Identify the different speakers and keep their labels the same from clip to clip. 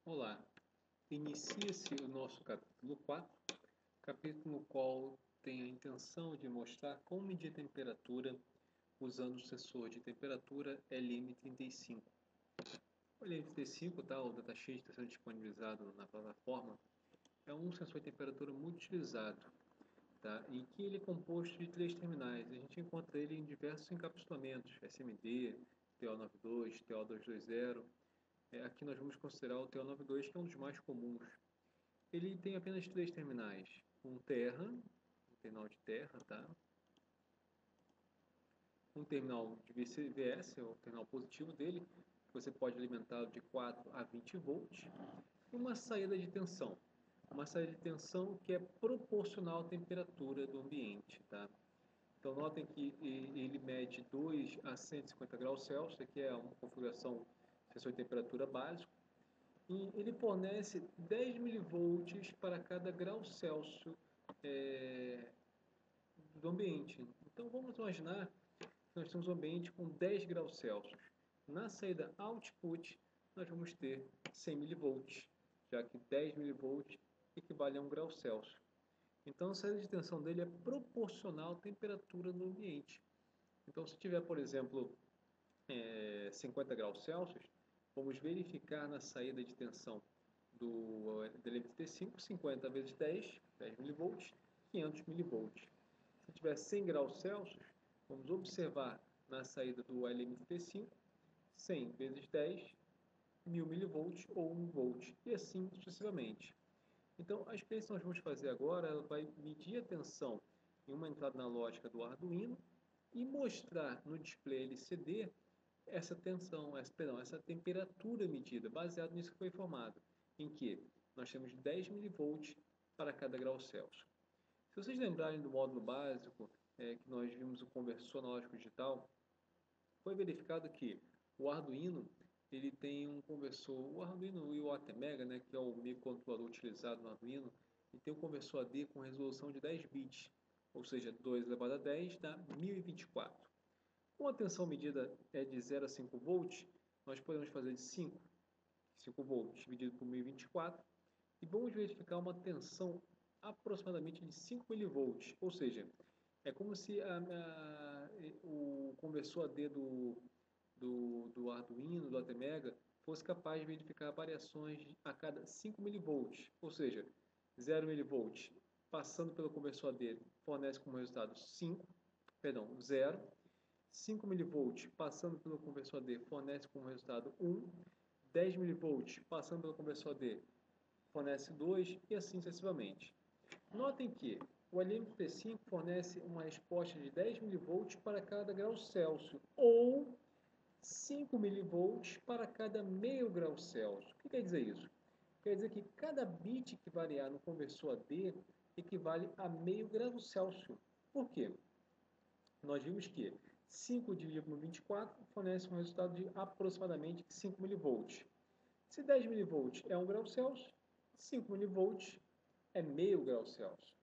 Speaker 1: Olá, inicia-se o nosso capítulo 4, capítulo no qual tem a intenção de mostrar como medir a temperatura usando o sensor de temperatura LM35. O LM35, o datasheet está sendo disponibilizado na plataforma, é um sensor de temperatura muito utilizado, e que ele é composto de 3 terminais. A gente encontra ele em diversos encapsulamentos, SMD, TO92, TO220. Aqui nós vamos considerar o TO92, que é um dos mais comuns. Ele tem apenas 3 terminais, um terminal de terra, um terminal de VS, é o terminal positivo dele, que você pode alimentá-lo de 4 a 20 volts, e uma saída de tensão. Uma saída de tensão que é proporcional à temperatura do ambiente. Então notem que ele mede 2 a 150 graus Celsius, que é uma configuração sensor de temperatura básico, e ele fornece 10 milivolts para cada grau Celsius do ambiente. Então vamos imaginar que nós temos um ambiente com 10 graus Celsius. Na saída output, nós vamos ter 100 milivolts, já que 10 milivolts equivale a 1 grau Celsius. Então a saída de tensão dele é proporcional à temperatura do ambiente. Então se tiver, por exemplo, 50 graus Celsius, vamos verificar na saída de tensão do LMTT5, 50 vezes 10 milivolts, 500 milivolts. Se tiver 100 graus Celsius, vamos observar na saída do LMTT5, 100 vezes 10, 1000 milivolts ou 1 volt, e assim sucessivamente. Então, a experiência que nós vamos fazer agora, ela vai medir a tensão em uma entrada analógica do Arduino e mostrar no display LCD essa tensão, essa temperatura medida, baseado nisso que foi informado, em que nós temos 10 milivolts para cada grau Celsius. Se vocês lembrarem do módulo básico, que nós vimos o conversor analógico digital, foi verificado que o Arduino ele tem um conversor, o Arduino e o ATmega, que é o microcontrolador utilizado no Arduino, ele tem um conversor AD com resolução de 10 bits, ou seja, 2 elevado a 10 dá 1024. Com a tensão medida é de 0 a 5 volts, nós podemos fazer de 5 volts dividido por 1024 e vamos verificar uma tensão aproximadamente de 5 milivolts, ou seja, é como se o conversor AD do Arduino, do ATmega, fosse capaz de verificar variações a cada 5 milivolts, ou seja, 0 milivolts passando pelo conversor AD fornece como resultado 0, 5 milivolts passando pelo conversor AD fornece como resultado 1, 10 milivolts passando pelo conversor AD fornece 2 e assim sucessivamente. Notem que o LM35 fornece uma resposta de 10 milivolts para cada grau Celsius ou 5 milivolts para cada meio grau Celsius. O que quer dizer isso? Quer dizer que cada bit que variar no conversor AD equivale a meio grau Celsius. Por quê? Nós vimos que 5 dividido por 24 fornece um resultado de aproximadamente 5 milivolts. Se 10 milivolts é 1 grau Celsius, 5 milivolts é meio grau Celsius.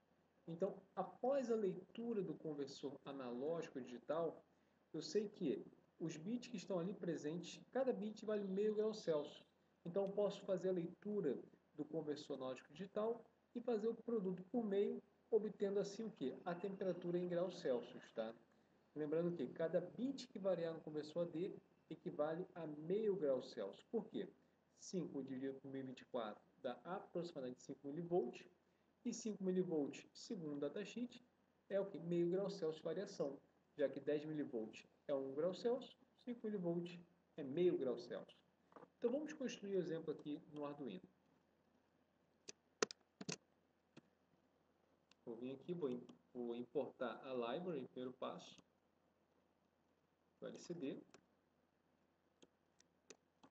Speaker 1: Então, após a leitura do conversor analógico digital, eu sei que os bits que estão ali presentes, cada bit vale meio grau Celsius. Então, eu posso fazer a leitura do conversor analógico digital e fazer o produto por meio, obtendo assim o quê? A temperatura em graus Celsius, Lembrando que cada bit que variar no conversor AD equivale a meio grau Celsius. Por quê? 5 dividido por 1024 dá aproximadamente 5 milivolts. E 5 milivolts, segundo o datasheet, é o que? Meio grau Celsius de variação. Já que 10 milivolts é 1 grau Celsius, 5 milivolts é meio grau Celsius. Então vamos construir o exemplo aqui no Arduino. Vou vir aqui, vou importar a library, primeiro passo, o LCD.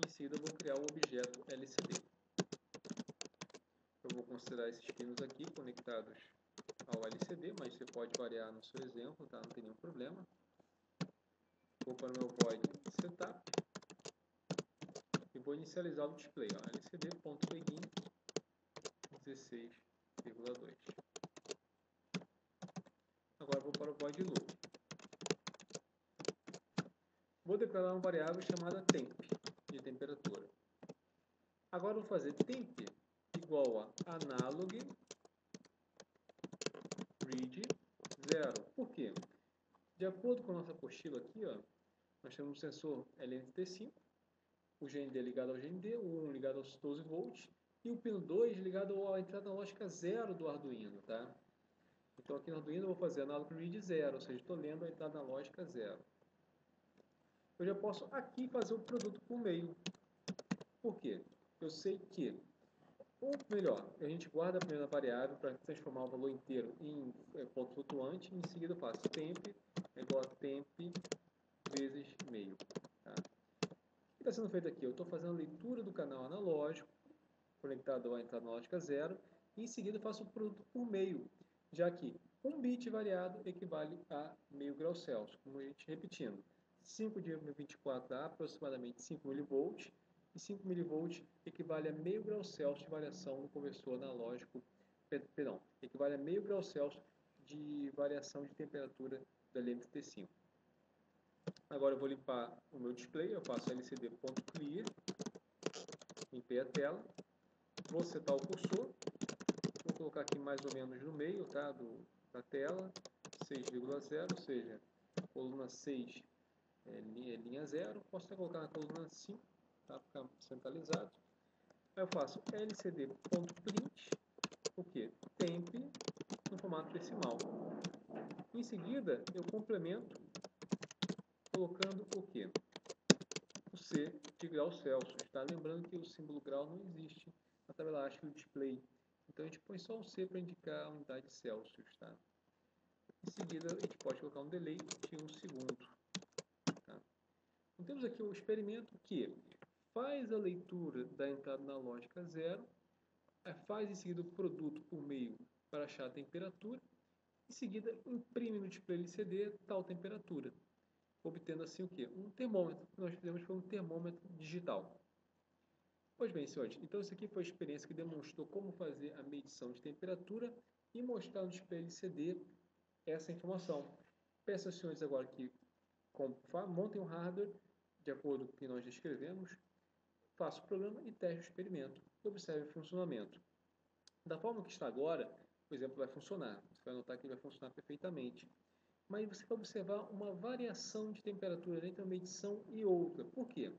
Speaker 1: Em seguida, eu vou criar o objeto LCD. Eu vou considerar esses pinos aqui conectados ao LCD, mas você pode variar no seu exemplo, não tem nenhum problema. Vou para o meu void setup e vou inicializar o display, lcd.begin 16,2. Agora vou para o void loop. Vou declarar uma variável chamada temp, de temperatura. Agora eu vou fazer temp igual a analog read 0. Por quê? De acordo com a nossa apostila aqui, ó, nós temos um sensor LNT5, o GND ligado ao GND, o 1 ligado aos 12 volts e o pino 2 ligado à entrada analógica 0 do Arduino, tá? Então aqui no Arduino eu vou fazer analog read 0, ou seja, estou lendo a entrada analógica 0. Eu já posso aqui fazer o produto por meio. Por quê? Eu sei que, ou melhor, a gente guarda a primeira variável para transformar o valor inteiro em ponto flutuante, e em seguida eu faço temp igual a temp vezes meio. Tá? O que está sendo feito aqui? Eu estou fazendo a leitura do canal analógico, conectado à entrada analógica 0, e em seguida eu faço o produto por meio, já que um bit variado equivale a meio grau Celsius, como a gente repetindo. 5 dividido por 24 dá aproximadamente 5 mV, e 5 mV equivale a meio grau Celsius de variação no conversor analógico, perdão, equivale a meio grau Celsius de variação de temperatura da LNT5. Agora eu vou limpar o meu display, eu faço lcd.clear, limpei a tela, vou setar o cursor, vou colocar aqui mais ou menos no meio, tá, da tela, 6,0, ou seja, coluna 6 linha 0, posso até colocar na coluna 5, para ficar centralizado. Aí eu faço lcd.print, o que? Temp no formato decimal. Em seguida, eu complemento colocando o que? O C de grau Celsius. Tá? Lembrando que o símbolo grau não existe na tabela ASCII do display. Então a gente põe só o C para indicar a unidade Celsius. Tá? Em seguida, a gente pode colocar um delay de 1 segundo. Tá? Então temos aqui um experimento que faz a leitura da entrada analógica 0, faz em seguida o produto por meio para achar a temperatura, em seguida imprime no display LCD tal temperatura, obtendo assim o quê? Um termômetro. O que nós fizemos foi um termômetro digital. Pois bem, senhores, então isso aqui foi a experiência que demonstrou como fazer a medição de temperatura e mostrar no display LCD essa informação. Peço aos senhores agora que montem o hardware de acordo com o que nós descrevemos, faça o programa e teste o experimento. Observe o funcionamento. Da forma que está agora, por exemplo, vai funcionar. Você vai notar que ele vai funcionar perfeitamente. Mas você vai observar uma variação de temperatura entre uma medição e outra. Por quê?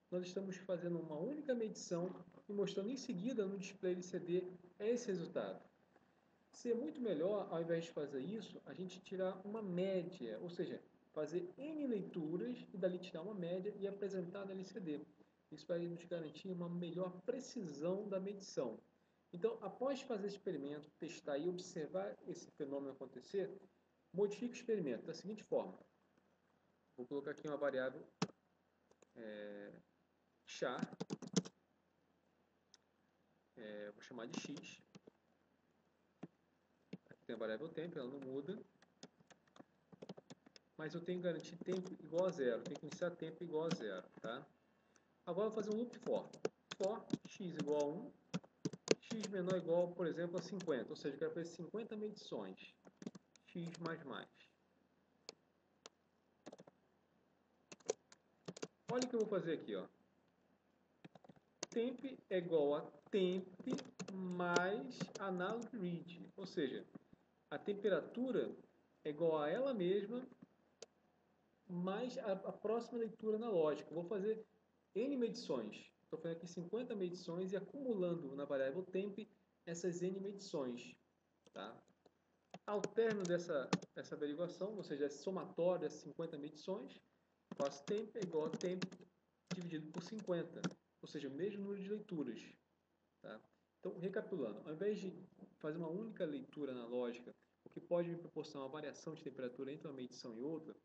Speaker 1: Nós estamos fazendo uma única medição e mostrando em seguida no display LCD esse resultado. Seria muito melhor, ao invés de fazer isso, a gente tirar uma média, ou seja, fazer N leituras e dali tirar uma média e apresentar no LCD. Isso vai nos garantir uma melhor precisão da medição. Então, após fazer esse experimento, testar e observar esse fenômeno acontecer, modifique o experimento da seguinte forma. Vou colocar aqui uma variável char, vou chamar de x. Aqui tem a variável tempo, ela não muda. Mas eu tenho que garantir tempo igual a zero. Tenho que iniciar tempo igual a zero. Tá? Agora eu vou fazer um loop for. For x igual a 1, x menor ou igual, por exemplo, a 50. Ou seja, eu quero fazer 50 medições. X mais mais. Olha o que eu vou fazer aqui. Ó. Temp é igual a temp mais analog read. Ou seja, a temperatura é igual a ela mesma mais a próxima leitura analógica. Vou fazer N medições. Estou fazendo aqui 50 medições e acumulando na variável temp essas N medições. Tá? Ao término dessa averiguação, ou seja, esse somatório dessas 50 medições, faço temp é igual a temp dividido por 50, ou seja, o mesmo número de leituras. Tá? Então, recapitulando, ao invés de fazer uma única leitura analógica, o que pode me proporcionar uma variação de temperatura entre uma medição e outra,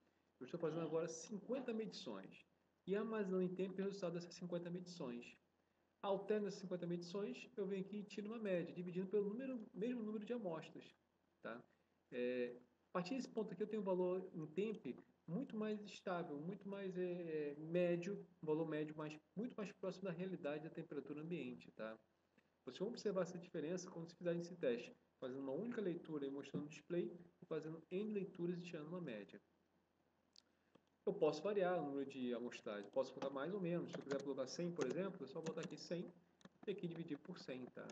Speaker 1: eu estou fazendo agora 50 medições e armazenando em tempo o resultado dessas 50 medições. Ao término dessas 50 medições, eu venho aqui e tiro uma média, dividindo pelo mesmo número de amostras. Tá? A partir desse ponto aqui, eu tenho um valor em tempo muito mais estável, muito mais médio, um valor médio muito mais próximo da realidade da temperatura ambiente. Tá? Vocês vão observar essa diferença quando vocês fizerem esse teste, fazendo uma única leitura e mostrando o display, e fazendo N leituras e tirando uma média. Eu posso variar o número de amostragens, posso colocar mais ou menos. Se eu quiser colocar 100, por exemplo, é só botar aqui 100 e aqui dividir por 100, tá?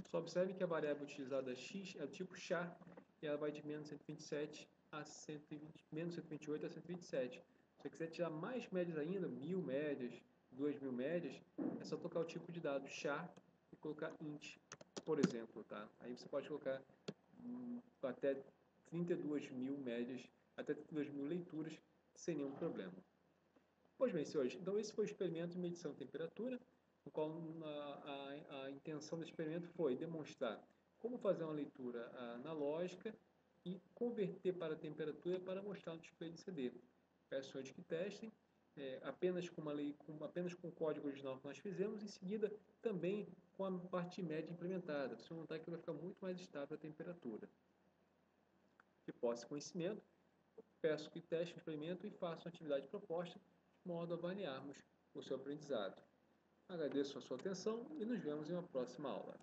Speaker 1: Só observe que a variável utilizada x é do tipo char e ela vai de menos 127 a 120, menos 128 a 127. Se você quiser tirar mais médias ainda, 1000 médias, 2000 médias, é só tocar o tipo de dado char e colocar int, por exemplo, tá? Aí você pode colocar até 32.000 médias, até 32.000 leituras, sem nenhum problema. Pois bem, senhores, então esse foi o experimento de medição de temperatura, no qual a intenção do experimento foi demonstrar como fazer uma leitura analógica e converter para a temperatura para mostrar no display de CD. Peço senhores que testem, apenas com o código original que nós fizemos, em seguida também com a parte média implementada. Vocês vão notar que vai ficar muito mais estável a temperatura. De posse de conhecimento, peço que testem o experimento e façam a atividade proposta, de modo a avaliarmos o seu aprendizado. Agradeço a sua atenção e nos vemos em uma próxima aula.